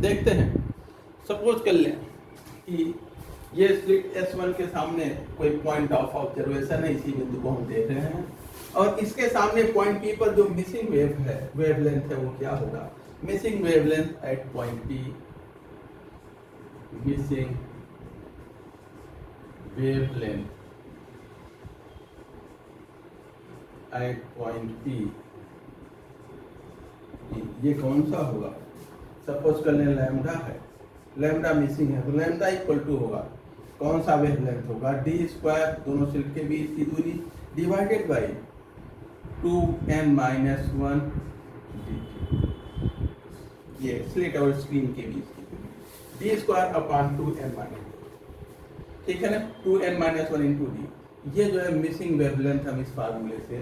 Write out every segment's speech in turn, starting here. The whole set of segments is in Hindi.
देखते हैं। सपोज कर लें कि ये स्लिट S1 के सामने कोई पॉइंट ऑफ ऑब्जर्वेशन है, इसी बिंदु को हम देख रहे हैं, और इसके सामने पॉइंट P पर जो मिसिंग वेव है, वेवलेंथ है, वो क्या होगा? Missing wavelength at point P, missing wavelength at point P, ये कौन सा होगा? सपोज कर लें लैम्डा है, लैम्डा मिसिंग है, तो लैम्डा इक्वल टू होगा, कौन सा वेवलेंथ होगा? डी स्क्वायर, दोनों स्लिट के बीच की दूरी, डिवाइडेड बाई 2n-1 ये स्लिट और स्क्रीन के बीच की दूरी, डी स्क्वायर अपॉन 2n-1, ठीक है ना, 2n-1 इंटू डी। ये जो है मिसिंग वेवलेंथ हम इस फार्मूले से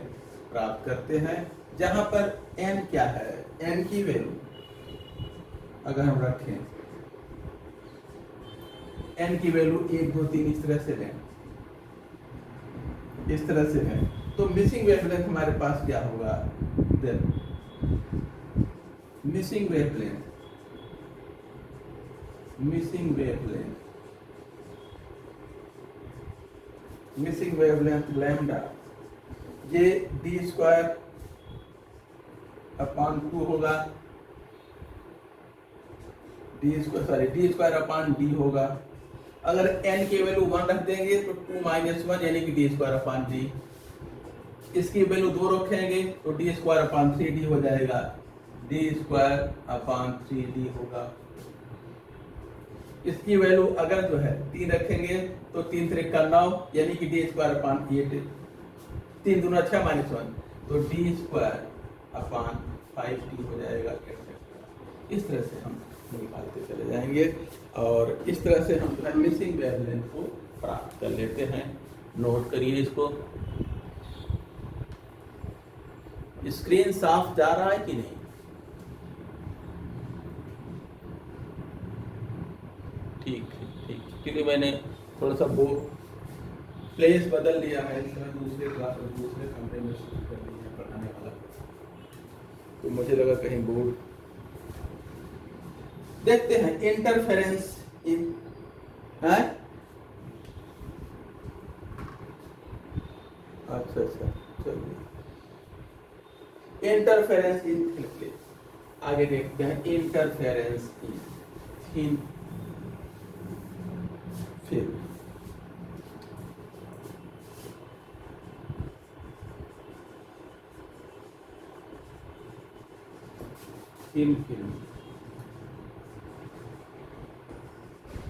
प्राप्त करते हैं, जहां पर n क्या है? n की वैल्यू अगर हम रखें, n की वैल्यू 1 2 3 इस तरह से लें, इस तरह से है, तो मिसिंग वेवलेंथ हमारे पास क्या होगा? देन मिसिंग वेवलेंथ लैम्डा, ये डी स्क्वायर अपॉन 2 होगा, डी स्क्वायर अपॉन डी होगा। अगर n की वैल्यू 1 रख देंगे तो 2-1 यानी कि डी स्क्वायर अपॉन डी, इसकी वैल्यू 2 रखेंगे तो डी स्क्वायर अपॉन 3d हो जाएगा, डी स्क्वायर अपॉन 3d होगा। इसकी वैल्यू अगर जो है 3 रखेंगे तो 3 3 का 9 यानी कि डी स्क्वायर अपॉन 8, 3 दूना 6 -1, तो डी स्क्वायर अपॉन 5d हो जाएगा, एक्सेट्रा। इस तरह से हम निकालते चले जाएंगे और इस तरह से हम मिसिंग वेवलेंथ को प्राप्त कर लेते हैं। नोट करिए इसको। स्क्रीन साफ जा रहा है कि नहीं? ठीक, क्योंकि मैंने थोड़ा सा वो प्लेस बदल लिया है, इस तरह दूसरे क्लास और दूसरे कमरे में शुरू कर लिया है पढ़ाने वाला, तो मुझे लगा कहीं बोर्ड। देखते हैं इंटरफेरेंस इन है, अच्छा चलिए, इंटरफेरेंस इन थिन प्लेट, आगे देखते हैं इंटरफेरेंस इन थिन फिल्म।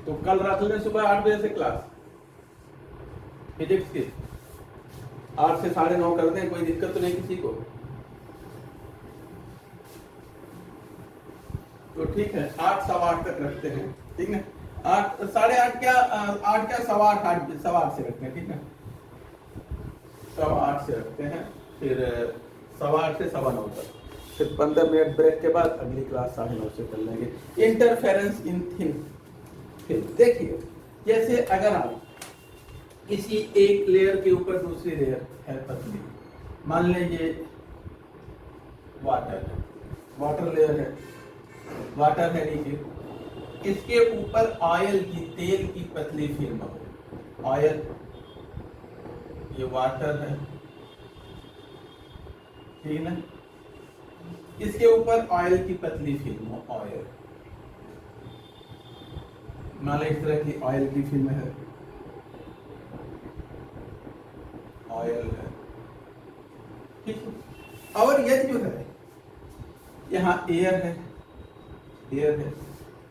तो कल रख लें सुबह 8 बजे से क्लास फिजिक्स की, 8 से 9:30 कर दें, कोई दिक्कत तो नहीं किसी को? तो ठीक है, 8 सवा 8 तक रखते हैं, ठीक है? 8 साढ़े 8 क्या 8 क्या सवा 8 से रखते हैं, ठीक है? सवा 8 से रखते हैं, फिर सवा 8 से सवा 9 तक, फिर 15 मिनट ब्रेक के बाद अगली क्लास 9:30 से कर लेंगे। इंटरफेरेंस इन थिन फिल्म। देखिए, जैसे अगर आप किसी एक लेयर के ऊपर दूसरी लेयर है पतली, मान लीजिए वाटर लेयर है, वाटर है नीचे, इसके ऊपर ऑयल की, तेल की पतली फिल्म हो, ऑयल, ये वाटर है, ठीक है, इसके ऊपर ऑयल की पतली फिल्म हो, ऑयल, मान लो इस तरह की ऑयल की फिल्म है, ऑयल है, ठीक है। और ये जो है यहाँ एयर है, एयर है।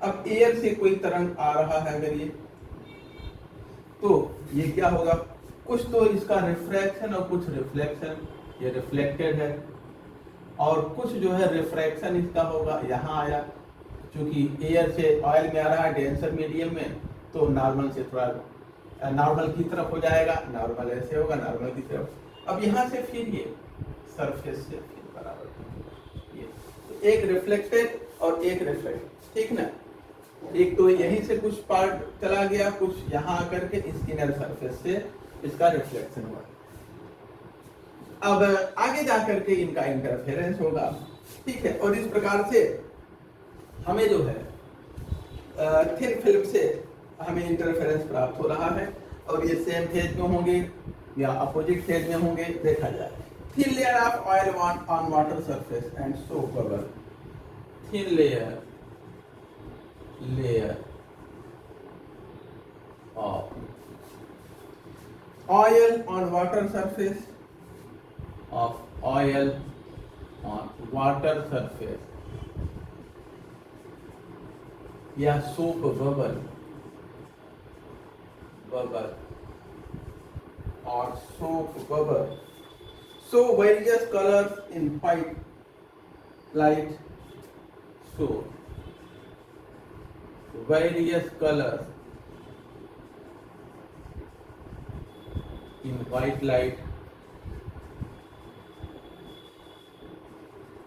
अब एयर से कोई तरंग आ रहा है अगर ये, तो ये क्या होगा? कुछ तो इसका रिफ्रैक्शन और कुछ रिफ्लेक्शन, ये रिफ्लेक्टेड है, और कुछ जो है रिफ्रैक्शन इसका होगा, यहाँ आया, क्योंकि एयर से ऑयल में आ रहा है डेंसर मीडियम में, तो नॉर्मल से थोड़ा नॉर्मल की तरफ हो जाएगा, नॉर्मल ऐसे होगा, नॉर्मल की तरफ। अब यहाँ से फिर ये सरफेस से फिर बराबर, ये तो एक रिफ्लेक्टेड और एक रिफ्लेक्ट, ठीक ना? एक तो यहीं से कुछ पार्ट चला गया, कुछ यहाँ आकर के इस इनर सरफेस से इसका रिफ्लेक्शन हुआ। अब आगे जाकर के इनका इंटरफेरेंस होगा, ठीक है। और इस प्रकार से हमें जो है थिन फिल्म से हमें इंटरफेरेंस प्राप्त हो रहा है और ये सेम फेज में होंगे या अपोजिट फेज में होंगे, देखा जाए। Thin layer of oil on water surface and soap bubble. Thin layer of oil on water surface या soap bubble or soap bubble show various colors in white light. So various colors in white light,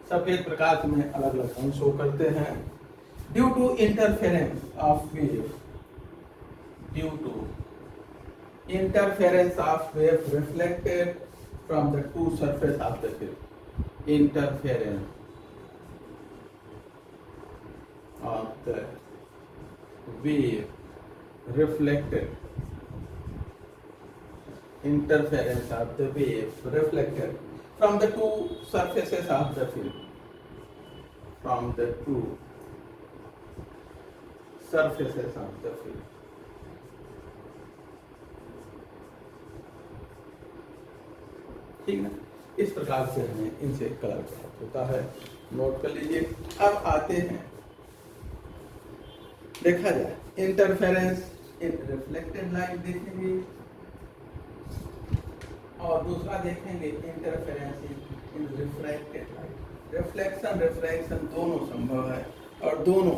सफेद प्रकाश में अलग अलग रंग शो करते हैं। Due to interference of wave, reflected from the two surface of the film. Interference of the wave reflected from the two surfaces of the film, ठीक ना। इस प्रकार से हमें इनसे कलर प्राप्त होता है, नोट कर लीजिए। अब आते हैं, देखा जाए इंटरफेरेंस इन रिफ्लेक्टेड लाइट देखेंगे और दूसरा देखेंगे इंटरफेरेंस इन रिफ्रैक्टेड लाइट। रिफ्लेक्शन दोनों संभव है और दोनों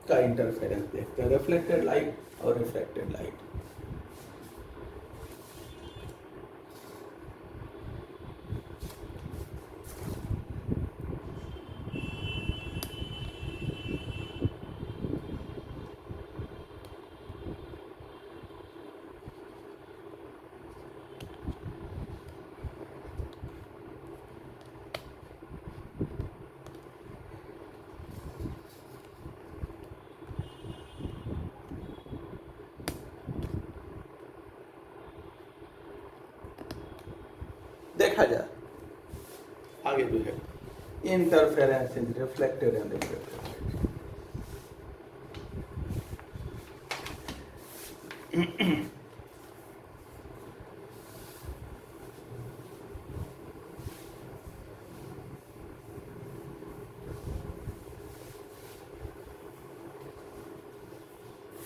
का इंटरफेरेंस देखते हैं, रिफ्लेक्टेड लाइट और रिफ्रैक्टेड लाइट। देखा जाए आगे जो है interference in reflected and refracted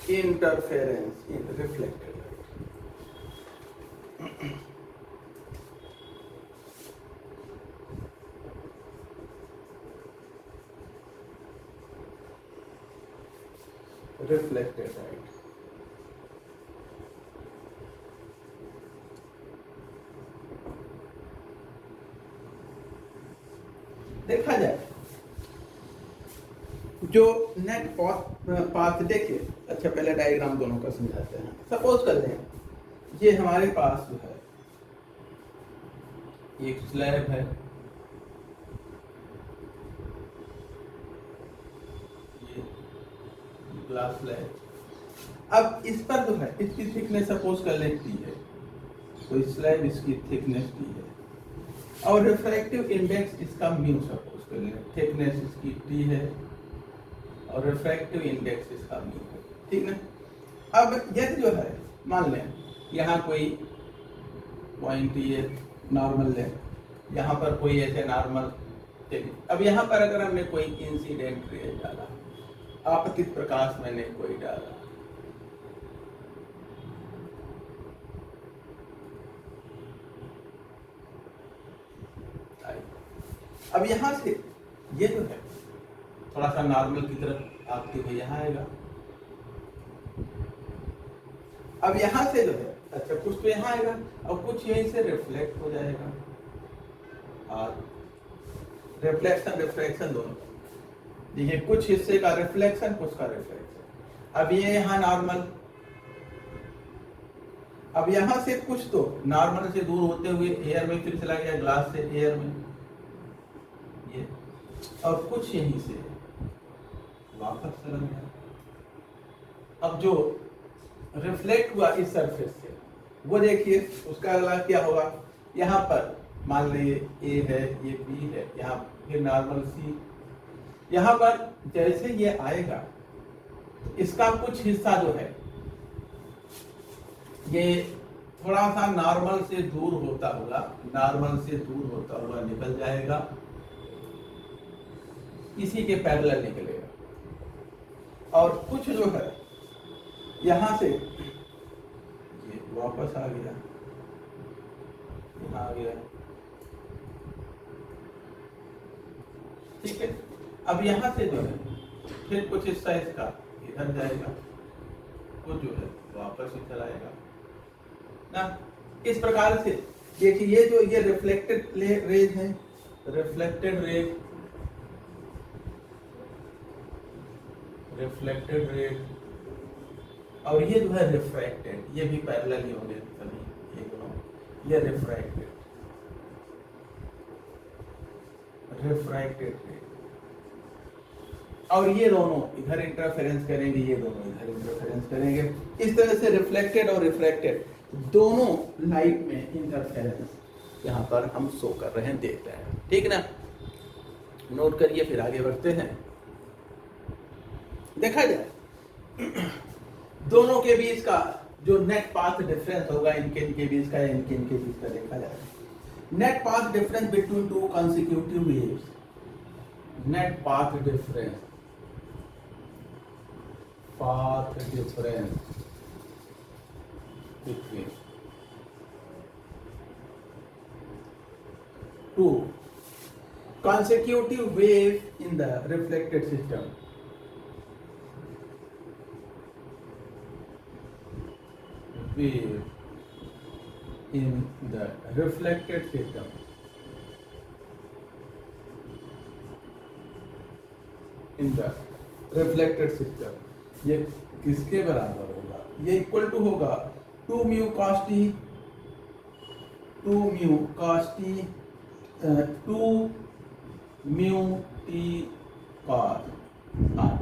interference in reflected reflected light। देखा जाए जो नेट पाथ देखिए। अच्छा, पहले डायग्राम दोनों का समझाते हैं। सपोज कर लें ये हमारे पास जो है एक स्लैब है, ग्लास स्लैब। अब इस पर जो है इसकी थिकनेस सपोज कर लें टी है, तो इस स्लैब इसकी थिकनेस टी है और रिफ्रैक्टिव इंडेक्स इसका म्यू सपोज कर लें। थिकनेस इसकी टी है और रिफ्रैक्टिव इंडेक्स इसका म्यू है, ठीक ना। अब यदि जो है मान लें यहाँ कोई पॉइंट ये नॉर्मल लें, यहाँ पर कोई ऐसे नॉर्मल। अब यहाँ पर अगर हमने कोई इंसिडेंट रे डाला, आपतित प्रकाश मैंने कोई डाला, अब यहां से ये जो है थोड़ा सा नॉर्मल की तरफ आपके हुए यहाँ आएगा। अब यहां से जो है अच्छा कुछ तो यहाँ आएगा और कुछ यहीं से रिफ्लेक्ट हो जाएगा और रिफ्लेक्शन दोनों। देखिए कुछ हिस्से का रिफ्लेक्शन, कुछ का रिफ्लेक्शन। अब ये यहाँ नॉर्मल, अब यहाँ से कुछ तो नॉर्मल से दूर होते हुए एयर में फिर चला गया, ग्लास से एयर में ये, और कुछ यहीं से वापस चला गया अब जो रिफ्लेक्ट हुआ इस सरफेस से वो देखिए उसका अगला क्या होगा, यहाँ पर मान लीजिए ए है, ये बी है, यहाँ फिर नॉर्मल सी, यहाँ पर जैसे ये आएगा इसका कुछ हिस्सा जो है ये थोड़ा सा नॉर्मल से दूर होता हुआ निकल जाएगा, इसी के पैरेलल निकलेगा, और कुछ जो है यहां से ये वापस आ गया, यहाँ आ गया, ठीक है। अब यहां से जो है फिर कुछ हिस्सा इसका इधर जाएगा, कुछ जो है वापस ही चलाएगा ना। इस प्रकार से देखिए ये जो ये रिफ्लेक्टेड रेज है, रिफ्लेक्टेड रेज, और ये जो है रिफ्रैक्टेड, ये भी पैरेलल ही होंगे सभी, ये दोनों, ये रिफ्रैक्टेड रेज, और ये दोनों इधर इंटरफेरेंस करेंगे, ये दोनों इधर इंटरफेरेंस करेंगे। इस तरह से रिफ्लेक्टेड और रिफ्रैक्टेड दोनों लाइट में इंटरफेरेंस यहाँ पर हम शो कर रहे हैं, देख रहे हैं, ठीक ना। नोट करिए, फिर आगे बढ़ते हैं। देखा जाए दोनों के बीच का जो नेट पाथ डिफरेंस होगा, इनके बीच का, इनके बीच का देखा जाए। Net path difference between two consecutive waves, net path difference between two consecutive waves in the reflected system. Wave in the reflected system. In the reflected system. ये किसके बराबर होगा? ये इक्वल टू होगा 2 mu cos t, 2 mu cos t, 2 mu t cos r,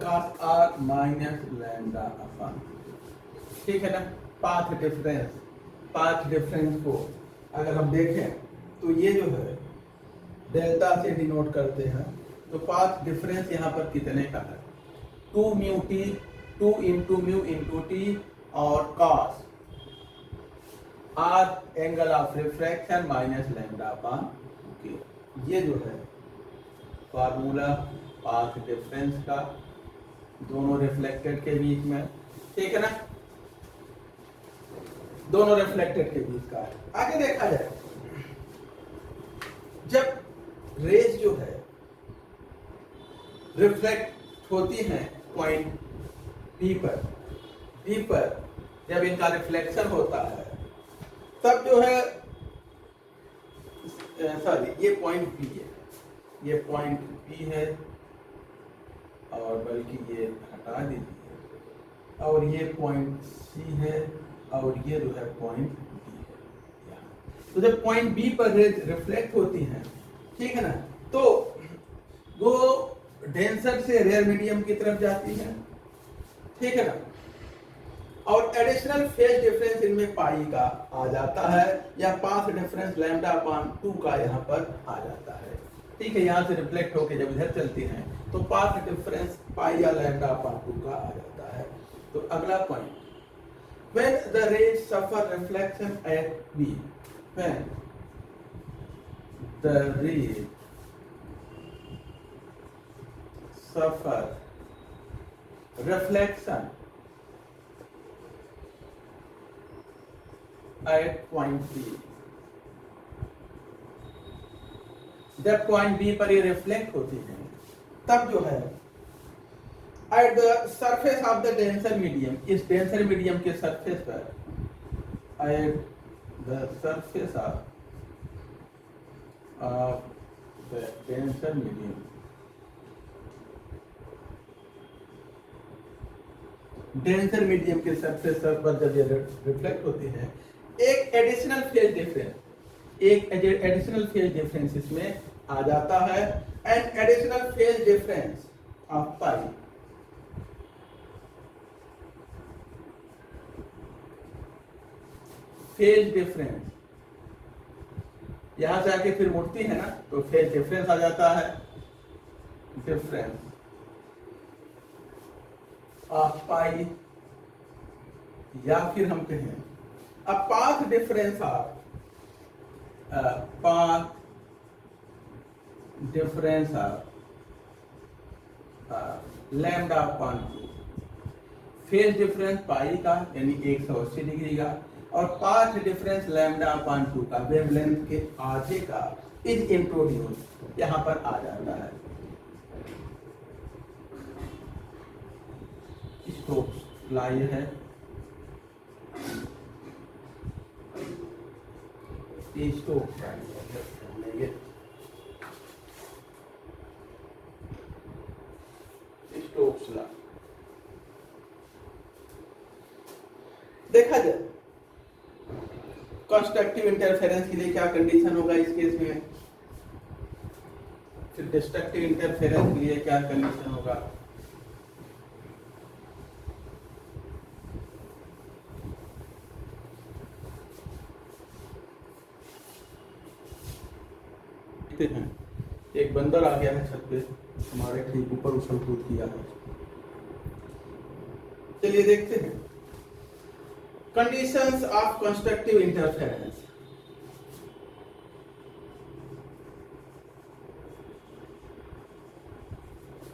cos r minus lambda upon, ठीक है ना। पाथ डिफरेंस को अगर हम देखें तो ये जो है डेल्टा से डिनोट करते हैं, तो पाथ डिफरेंस यहाँ पर कितने का है, 2 mu T, 2 into mu into T, और cos r angle of refraction minus lambda upon K. ये जो है फार्मूला पाथ डिफरेंस का दोनों रिफ्लेक्टेड के बीच में, ठीक है ना, दोनों रिफ्लेक्टेड के बीच का है। आगे देखा जाए, जब रेज जो है रिफ्लेक्ट होती हैं पॉइंट बी पर जब इनका रिफ्लेक्शन होता है तब जो है, सॉरी ये पॉइंट बी है, ये पॉइंट बी है, और बल्कि ये हटा दीजिए, और ये पॉइंट सी है, और ये जो है पॉइंट बी है यहाँ। तो जब पॉइंट बी पर रेज रिफ्लेक्ट होती हैं, ठीक है ना, तो वो डेंसर से रेयर मीडियम की तरफ जाती है, ठीक है ना, और एडिशनल फेज डिफरेंस इनमें पाई का आ जाता है, या पाथ डिफरेंस लैम्डा अपॉन 2 का यहाँ पर आ जाता है, ठीक है। यहाँ से रिफ्लेक्ट होकर जब इधर चलती हैं तो पाथ डिफरेंस पाई या लैम्डा अपॉन 2 का आ जाता है। तो अगला point, when the rays suffer reflection at B, when the rays suffer reflection at point B, जब पॉइंट बी पर ये रिफ्लेक्ट होती है तब जो है at the surface of the denser medium, इस डेंसर मीडियम के सरफेस पर, at the surface of the denser medium, denser medium के सरफेस पर जब ये रिफ्लेक्ट होती है, एक एडिशनल फेज डिफरेंस इसमें आ जाता है, and additional phase difference of pi phase difference, यहां से आके फिर मुड़ती है ना, तो फेज डिफरेंस आ जाता है, डिफरेंस ऑफ पाई, या फिर हम कहें a path difference of path difference of lambda upon 2। Phase difference pi का यानी 180 डिग्री का, और पाथ डिफरेंस लैम्डा अपॉन 2 का, वेवलेंथ के आधे का, इज इंट्रोड्यूस यहां पर आ जाता है। स्टोक्स लॉ है, स्टोक्स स्टोक्स लॉ देखा जाए। कंस्ट्रक्टिव इंटरफेरेंस के लिए क्या कंडीशन होगा इस केस में, फिर डिस्ट्रक्टिव इंटरफेरेंस के लिए क्या कंडीशन होगा। हैं एक बंदर आ गया है छत पे, हमारे ठीक ऊपर उछल कूद किया है। चलिए देखते हैं conditions of constructive interference.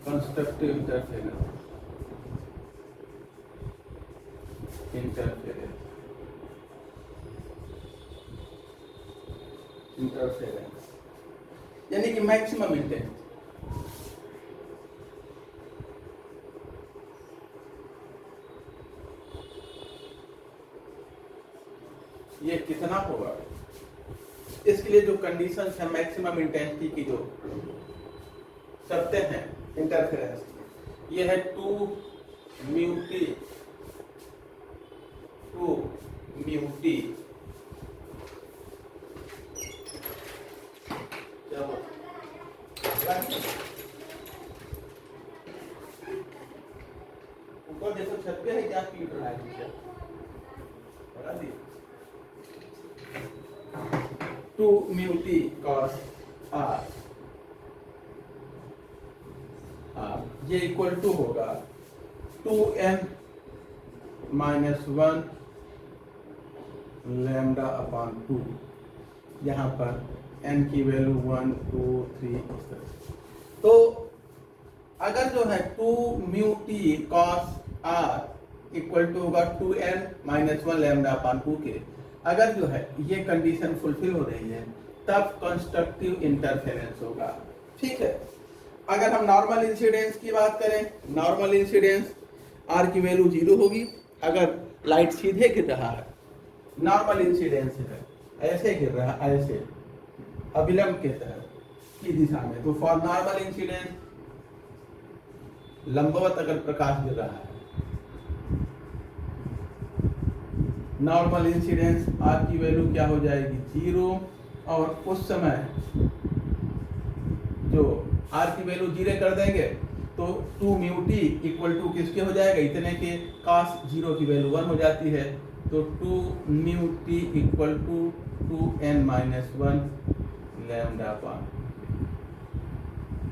Constructive interference, interference यानी कि मैक्सिमम इंटेंस। ये कितना होगा, इसके लिए जो कंडीशंस है मैक्सिमम इंटेंसिटी की, जो शर्तें हैं इंटरफेरेंस की, ये है 2 म्यू टी, 2 म्यू टी ऊपर देखो छत पे है क्या पीट रहा है नीचे, बता दी 2 म्यू टी cos r, ये इक्वल टू होगा 2n माइनस 1 लैम्डा अपॉन 2। यहाँ पर n की वैल्यू 1 2 3 इस तरह। तो अगर जो है 2 mu t cos r equal to होगा 2n माइनस 1 लैम्डा अपॉन 2 के, अगर जो है ये कंडीशन फुलफिल हो रही है तब कंस्ट्रक्टिव इंटरफेरेंस होगा। ठीक है, अगर हम नॉर्मल इंसिडेंस की बात करें, नॉर्मल इंसिडेंस r की वैल्यू 0 होगी। अगर लाइट सीधे गिर रहा है, नॉर्मल इंसिडेंस है, ऐसे गिर रहा है, ऐसे अभिलंब के तहत की दिशा में, तो फॉर नॉर्मल इंसिडेंस लंबवत अगर प्रकाश गिर रहा है, नॉर्मल इंसिडेंस r की वैल्यू क्या हो जाएगी 0, और उस समय जो r की वैल्यू 0 कर देंगे तो 2 म्यू टी इक्वल टू किसके हो जाएगा, इतने के cos 0 की वैल्यू 1 हो जाती है, तो 2 mu t equal to 2n minus 1 lambda upon,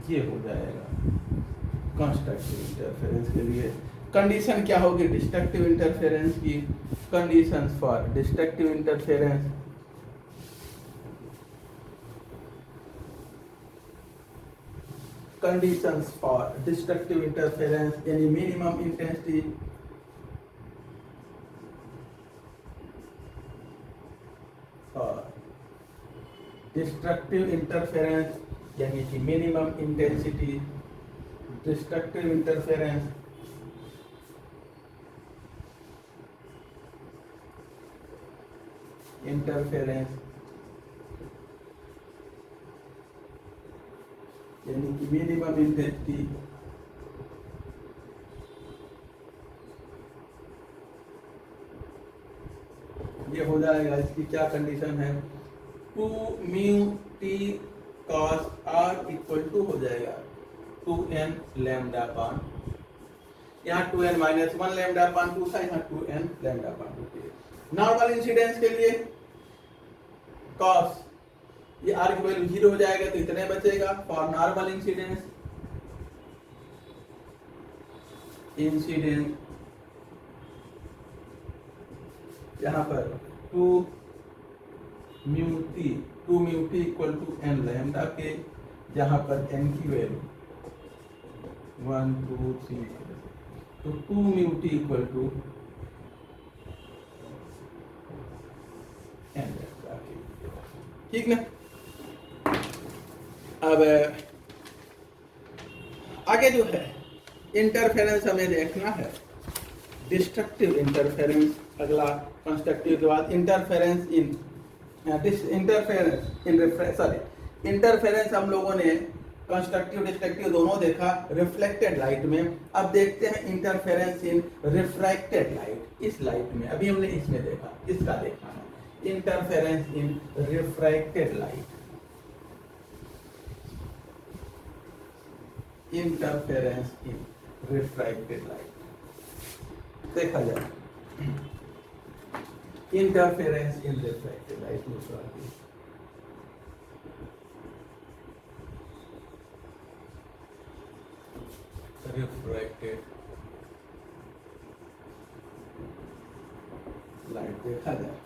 ये हो जाएगा कंस्ट्रक्टिव इंटरफेरेंस के लिए। कंडीशन क्या होगी डिस्ट्रक्टिव इंटरफेरेंस की, conditions for destructive interference, conditions for destructive interference यानी मिनिमम इंटेंसिटी, और डिस्ट्रक्टिव इंटरफेरेंस यानी कि मिनिमम इंटेंसिटी, डिस्ट्रक्टिव इंटरफेरेंस यानी कि मिनिमम इंटेंसिटी, ये हो जाएगा। इसकी क्या कंडीशन है, 2 mu t cos r equal to हो जाएगा 2n लैम्डा अपॉन, यहाँ 2n माइनस 1 लैम्डा अपॉन 2 था, यहाँ 2n लैम्डा अपॉन 2 के, नॉर्मल इंसिडेंस के लिए कॉस ये आर की वैल्यू 0 हो जाएगा तो इतने बचेगा। फॉर नॉर्मल इंसिडेंस यहाँ पर 2 mu t equal to n lambda के, जहाँ पर एन की वैल्यू 1 2 3 तो 2 mu t equal to n lambda के, ठीक ना। अब आगे जो है इंटरफेरेंस हमें देखना है, डिस्ट्रक्टिव इंटरफेरेंस अगला, कंस्ट्रक्टिव के बाद इंटरफेरेंस इंटरफेरेंस हम लोगों ने कंस्ट्रक्टिव डिस्ट्रक्टिव दोनों देखा रिफ्लेक्टेड लाइट में। अब देखते हैं इंटरफेरेंस इन रिफ्रैक्टेड लाइट, इस लाइट में अभी हमने इसमें देखा, इसका देखना है इंटरफेरेंस इन रिफ्रैक्टेड लाइट। इंटरफेरेंस इन रिफ्रैक्टेड लाइट देखा जाए, इंटरफेरेंस इन रिफ्रैक्टेड लाइट रिफ्रैक्टेड लाइट देखा जाए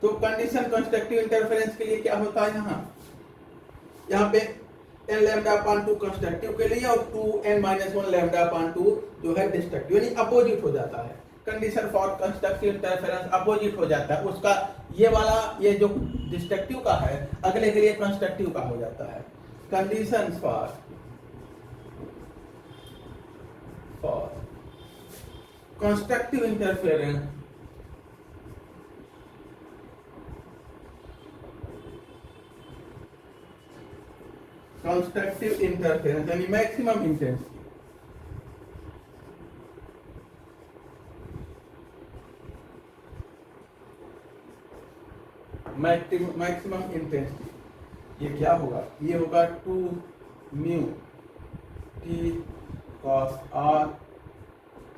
तो कंडीशन कंस्ट्रक्टिव इंटरफेरेंस के लिए क्या होता है, यहाँ पे n लैम्डा अपान 2 कंस्ट्रक्टिव के लिए और 2n-1 लैम्डा अपान 2 जो है डिस्ट्रक्टिव, यानी अपोजिट हो जाता है। Condition for constructive interference opposite हो जाता है उसका, ये वाला ये जो डिस्ट्रक्टिव का है अगले के लिए कंस्ट्रक्टिव का हो जाता है। कंडीशंस फॉर कंस्ट्रक्टिव इंटरफेरेंस यानी मैक्सिमम इंटेंसिटी, मैक्सिमम इंटेंसिटी ये क्या होगा, ये होगा 2 mu t cos r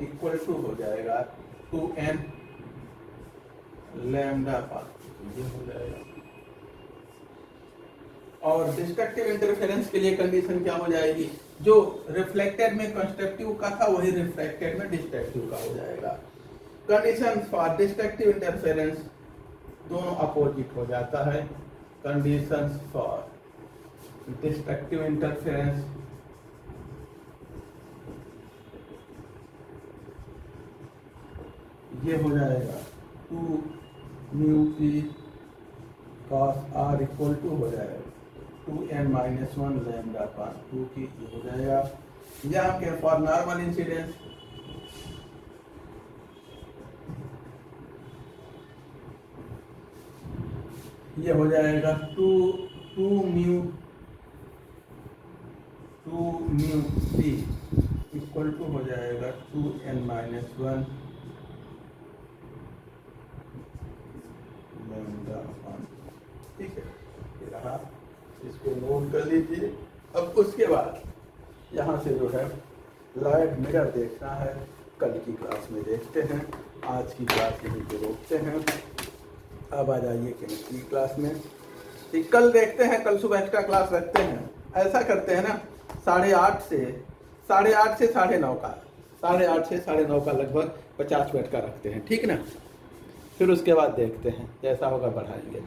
equal to हो जाएगा 2n लैम्डा पार, ये हो जाएगा। और डिस्ट्रक्टिव इंटरफेरेंस के लिए कंडीशन क्या हो जाएगी, जो रिफ्लेक्टेड में कंस्ट्रक्टिव का था वही रिफ्रैक्टेड में डिस्ट्रक्टिव का हो जाएगा। कंडीशन फॉर डिस्ट्रक्टिव इंटरफेरेंस दोनों अपोजिट हो जाता है। कंडीशंस फॉर डिस्ट्रक्टिव इंटरफेरेंस ये हो जाएगा 2 mu t cos r equal to हो जाएगा 2n-1 लैम्डा अपान 2 की, ये हो जाएगा। यहाँ के फॉर नॉर्मल इंसिडेंस ये हो जाएगा 2 म्यू टी इक्वल टू हो जाएगा 2n-1 लैम्डा अपान, ठीक है, ये रहा, इसको नोट कर लीजिए। अब उसके बाद यहाँ से जो है लाइट मिरर देखना है, कल की क्लास में देखते हैं, आज की क्लास यहीं पे रोकते हैं। अब आ जाइए केमिस्ट्री क्लास में, ठीक, कल देखते हैं, कल सुबह एक्स्ट्रा क्लास रखते हैं। ऐसा करते हैं ना 8:30 से 9:30 का, 8:30 से 9:30 का लगभग 50 मिनट का रखते हैं, ठीक ना। फिर उसके बाद देखते हैं, जैसा होगा बढ़ाएंगे।